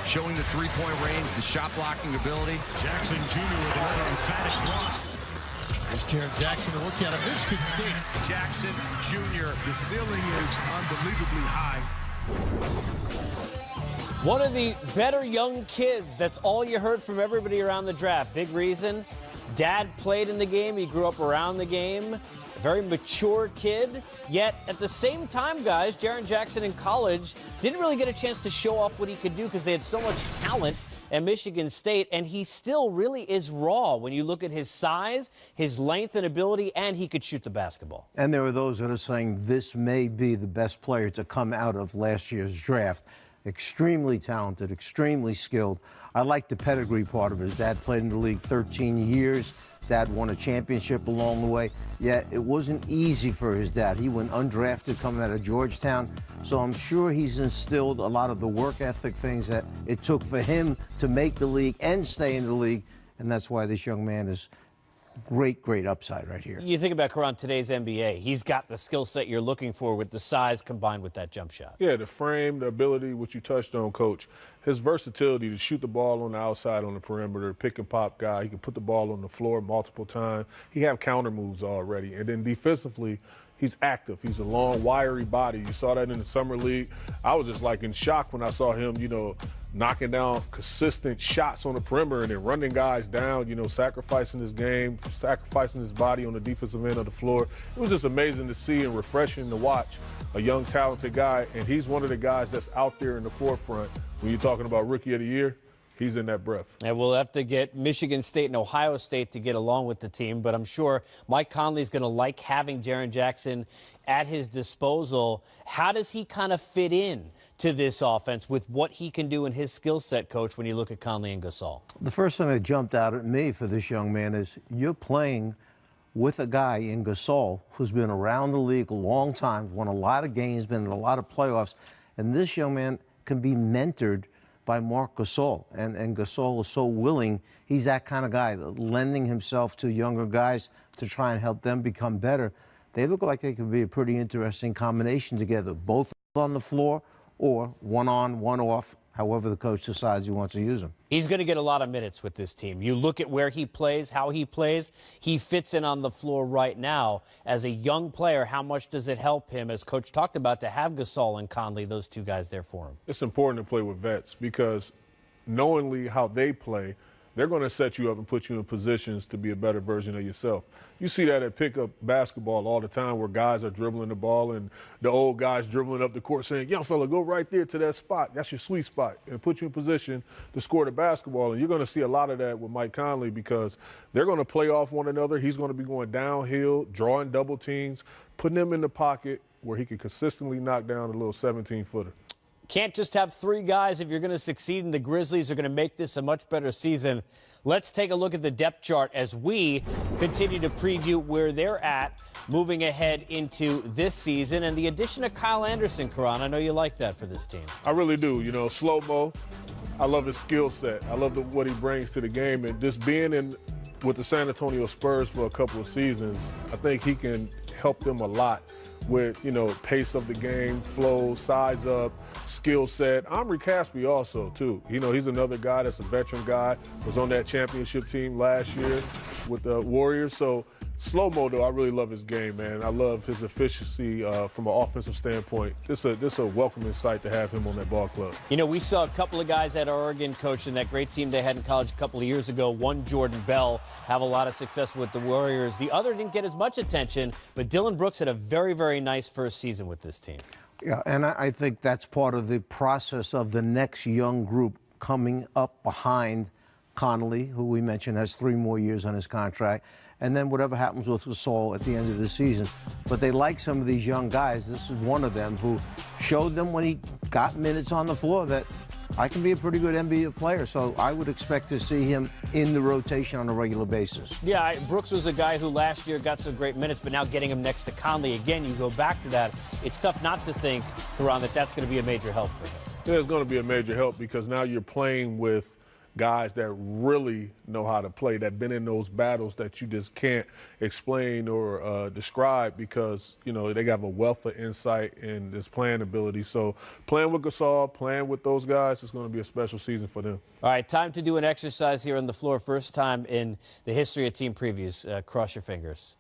showing the three-point range, the shot blocking ability. Jackson Jr. with another emphatic block. There's Jaren Jackson to look at of Michigan State. Jackson Jr. The ceiling is unbelievably high. One of the better young kids. That's all you heard from everybody around the draft. Big reason. Dad played in the game. He grew up around the game. A very mature kid. Yet at the same time, guys, Jaren Jackson in college didn't really get a chance to show off what he could do because they had so much talent at Michigan State, and he still really is raw when you look at his size, his length and ability, and he could shoot the basketball. And there are those that are saying this may be the best player to come out of last year's draft. Extremely talented, extremely skilled. I like the pedigree part of it. His dad played in the league 13 years. Dad won a championship along the way. Yet it wasn't easy for his dad. He went undrafted coming out of Georgetown. So I'm sure he's instilled a lot of the work ethic things that it took for him to make the league and stay in the league. And that's why this young man is great upside right here. You think about Karan, today's NBA. He's got the skill set you're looking for with the size combined with that jump shot. Yeah, the frame, the ability, which you touched on, Coach. His versatility to shoot the ball on the outside on the perimeter, pick and pop guy. He can put the ball on the floor multiple times. He have counter moves already. And then defensively, he's active. He's a long, wiry body. You saw that in the summer league. I was just like in shock when I saw him, knocking down consistent shots on the perimeter and then running guys down, sacrificing his game, sacrificing his body on the defensive end of the floor. It was just amazing to see and refreshing to watch a young, talented guy. And he's one of the guys that's out there in the forefront. When you're talking about Rookie of the Year, he's in that breath. And we'll have to get Michigan State and Ohio State to get along with the team, but I'm sure Mike Conley's going to like having Jaren Jackson at his disposal. How does he kind of fit in to this offense with what he can do in his skill set, Coach, when you look at Conley and Gasol? The first thing that jumped out at me for this young man is you're playing with a guy in Gasol who's been around the league a long time, won a lot of games, been in a lot of playoffs, and this young man can be mentored by Marc Gasol, and Gasol is so willing. He's that kind of guy, lending himself to younger guys to try and help them become better. They look like they could be a pretty interesting combination together, both on the floor or one on, one off, however the coach decides he wants to use them. He's going to get a lot of minutes with this team. You look at where he plays, how he plays, he fits in on the floor right now. As a young player, how much does it help him, as Coach talked about, to have Gasol and Conley, those two guys there for him? It's important to play with vets because knowingly how they play, they're going to set you up and put you in positions to be a better version of yourself. You see that at pickup basketball all the time where guys are dribbling the ball and the old guys dribbling up the court saying, young fella, go right there to that spot. That's your sweet spot, and put you in position to score the basketball. And you're going to see a lot of that with Mike Conley because they're going to play off one another. He's going to be going downhill, drawing double teams, putting him in the pocket where he can consistently knock down a little 17-footer. Can't just have three guys if you're going to succeed, and the Grizzlies are going to make this a much better season. Let's take a look at the depth chart as we continue to preview where they're at moving ahead into this season. And the addition of Kyle Anderson, Karan, I know you like that for this team. I really do. Slow-mo, I love his skill set. I love what he brings to the game. And just being in with the San Antonio Spurs for a couple of seasons, I think he can help them a lot with, pace of the game, flow, size up, skill set. Omri Caspi also, too. He's another guy that's a veteran guy, was on that championship team last year with the Warriors. So slow-mo, though, I really love his game, man. I love his efficiency from an offensive standpoint. This a welcoming sight to have him on that ball club. We saw a couple of guys at Oregon, Coach, in that great team they had in college a couple of years ago. One, Jordan Bell, have a lot of success with the Warriors. The other didn't get as much attention, but Dylan Brooks had a very, very nice first season with this team. Yeah, and I think that's part of the process of the next young group coming up behind Conley, who we mentioned has 3 more years on his contract, and then whatever happens with Gasol at the end of the season. But they like some of these young guys. This is one of them who showed them when he got minutes on the floor that I can be a pretty good NBA player, so I would expect to see him in the rotation on a regular basis. Yeah, Brooks was a guy who last year got some great minutes, but now getting him next to Conley again, you go back to that. It's tough not to think, Karan, that that's going to be a major help for him. Yeah, it's going to be a major help because now you're playing with guys that really know how to play, that been in those battles that you just can't explain or describe because, you know, they have a wealth of insight and this playing ability. So playing with Gasol, playing with those guys, it's going to be a special season for them. All right, time to do an exercise here on the floor. First time in the history of team previews. Cross your fingers.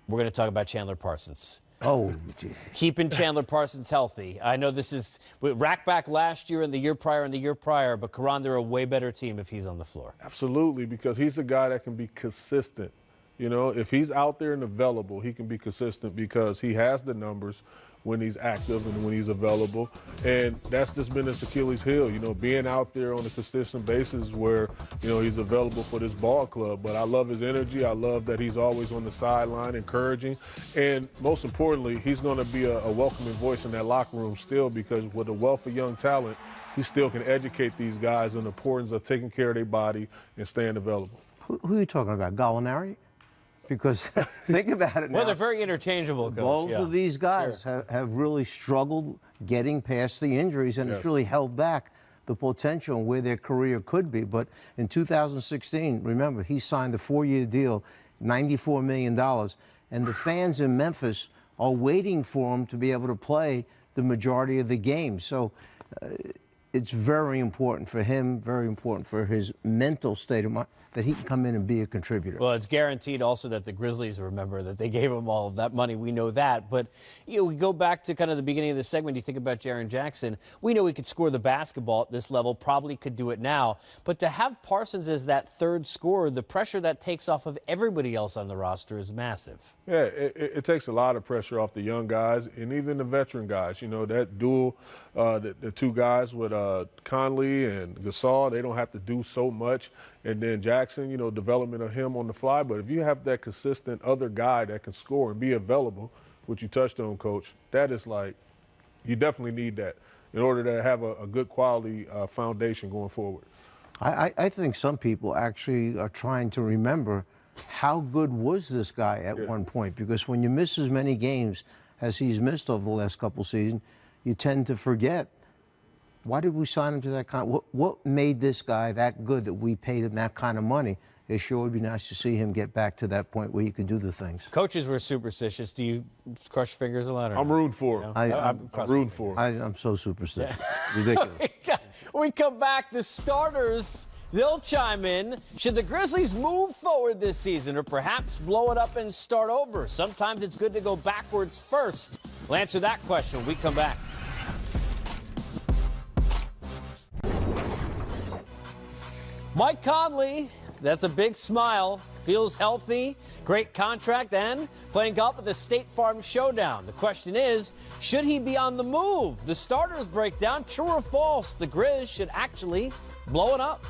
We're going to talk about Chandler Parsons. Oh, gee. Keeping Chandler Parsons healthy. I know this is rack back last year and the year prior, but Karan, they're a way better team if he's on the floor. Absolutely, because he's a guy that can be consistent. You know, if he's out there and available, he can be consistent because he has the numbers when he's active and when he's available. And that's just been his Achilles heel, you know, being out there on a consistent basis where, you know, he's available for this ball club. But I love his energy. I love that he's always on the sideline encouraging. And most importantly, he's going to be a welcoming voice in that locker room still because with a wealth of young talent, he still can educate these guys on the importance of taking care of their body and staying available. Who are you talking about, Gallinari? Because think about it now. Well, they're very interchangeable, Coach. Both Yeah. of these guys have really struggled getting past the injuries, and it's really held back the potential and where their career could be. But in 2016, remember, he signed a 4-year deal, $94 million, and the fans in Memphis are waiting for him to be able to play the majority of the game. So it's very important for him, very important for his mental state of mind, that he can come in and be a contributor. Well, it's guaranteed also that the Grizzlies remember that they gave him all of that money. We know that. But, you know, we go back to kind of the beginning of the segment. You think about Jaren Jackson. We know he could score the basketball at this level, probably could do it now. But to have Parsons as that third scorer, the pressure that takes off of everybody else on the roster is massive. Yeah, it takes a lot of pressure off the young guys and even the veteran guys. You know, that duel, the two guys with Conley and Gasol, they don't have to do so much. And then Jackson, you know, development of him on the fly. But if you have that consistent other guy that can score and be available, which you touched on, Coach, that is like, you definitely need that in order to have a good quality foundation going forward. I think some people actually are trying to remember how good was this guy at one point, because when you miss as many games as he's missed over the last couple seasons, you tend to forget, why did we sign him to that kind? What made this guy that good that we paid him that kind of money? It sure would be nice to see him get back to that point where he could do the things. Coaches were superstitious. Do you cross your fingers a lot? Or I'm rooting for him. I'm rooting for him. I'm so superstitious. Ridiculous. When we come back, the starters, they'll chime in. Should the Grizzlies move forward this season or perhaps blow it up and start over? Sometimes it's good to go backwards first. We'll answer that question when we come back. Mike Conley, that's a big smile. Feels healthy, great contract, and playing golf at the State Farm Showdown. The question is, should he be on the move? The starters break down, true or false? The Grizz should actually blow it up.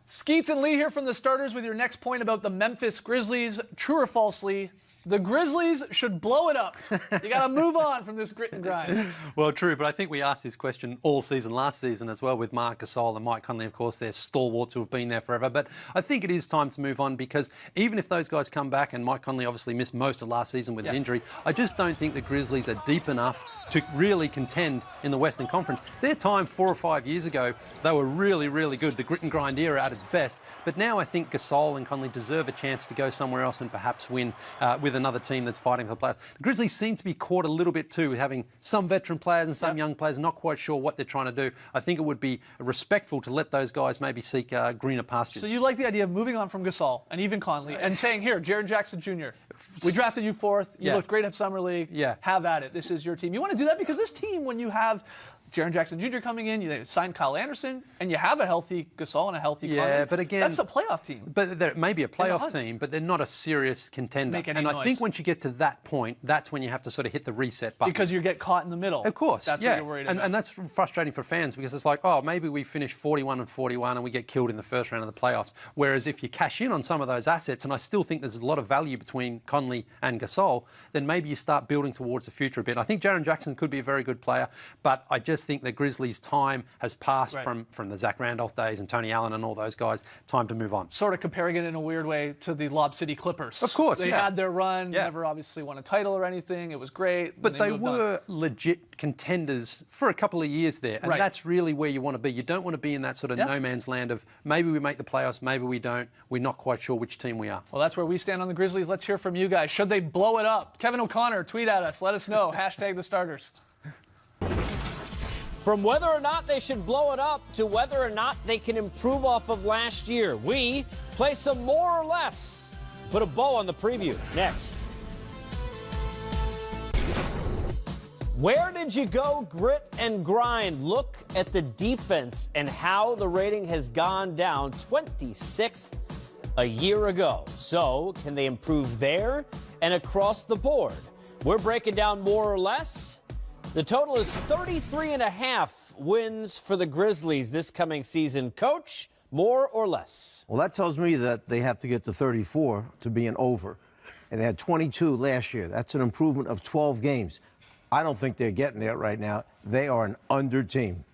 Skeets and Lee here from the starters with your next point about the Memphis Grizzlies. True or false, Lee? The Grizzlies should blow it up. You got to move on from this grit and grind. Well, true, but I think we asked this question all season, last season as well, with Marc Gasol and Mike Conley, of course, they're stalwarts who have been there forever. But I think it is time to move on because even if those guys come back, and Mike Conley obviously missed most of last season with an injury, I just don't think the Grizzlies are deep enough to really contend in the Western Conference. Their time 4 or 5 years ago, they were really, really good, the grit and grind era at its best. But now I think Gasol and Conley deserve a chance to go somewhere else and perhaps win with another team that's fighting for the playoffs. The Grizzlies seem to be caught a little bit too, having some veteran players and some young players, not quite sure what they're trying to do. I think it would be respectful to let those guys maybe seek greener pastures. So you like the idea of moving on from Gasol and even Conley and saying, here, Jaren Jackson Jr., we drafted you 4th. You looked great at Summer League. Have at it. This is your team. You want to do that because this team, when you have Jaren Jackson Jr. coming in, you signed Kyle Anderson, and you have a healthy Gasol and a healthy Conley. But again, that's a playoff team. But they're maybe a playoff team, but they're not a serious contender. And I think once you get to that point, that's when you have to sort of hit the reset button. Because you get caught in the middle. Of course, that's what you're worried about. And that's frustrating for fans because it's like, oh, maybe we finish 41-41 and we get killed in the first round of the playoffs. Whereas if you cash in on some of those assets, and I still think there's a lot of value between Conley and Gasol, then maybe you start building towards the future a bit. I think Jaren Jackson could be a very good player, but I just just think the Grizzlies' time has passed Right. from the Zach Randolph days and Tony Allen and all those guys. Time to move on. Sort of comparing it in a weird way to the Lob City Clippers. Of course, they yeah. had their run, Yeah. never obviously won a title or anything. It was great. But and they moved on. were legit contenders for a couple of years there, and Right. that's really where you want to be. You don't want to be in that sort of Yeah. no man's land of maybe we make the playoffs, maybe we don't. We're not quite sure which team we are. Well, that's where we stand on the Grizzlies. Let's hear from you guys. Should they blow it up? Kevin O'Connor, tweet at us. Let us know. Hashtag the starters. From whether or not they should blow it up to whether or not they can improve off of last year, we play some more or less. Put a bow on the preview next. Where did you go, grit and grind? Look at the defense and how the rating has gone down 26th a year ago. So, can they improve there and across the board? We're breaking down more or less. The total is 33.5 wins for the Grizzlies this coming season. Coach, more or less? Well, that tells me that they have to get to 34 to be an over. And they had 22 last year. That's an improvement of 12 games. I don't think they're getting there right now. They are an under team.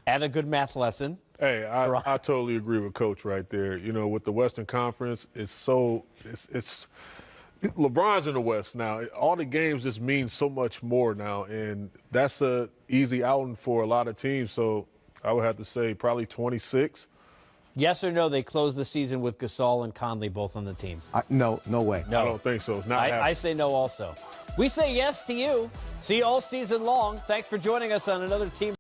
And a good math lesson. Hey, I totally agree with Coach right there. You know, with the Western Conference, it's LeBron's in the West now. All the games just mean so much more now, and that's a easy outing for a lot of teams. So I would have to say probably 26. Yes or no, they closed the season with Gasol and Conley both on the team? No way. No. I don't think so. It's not happening. I say no also. We say yes to you. See you all season long. Thanks for joining us on another team.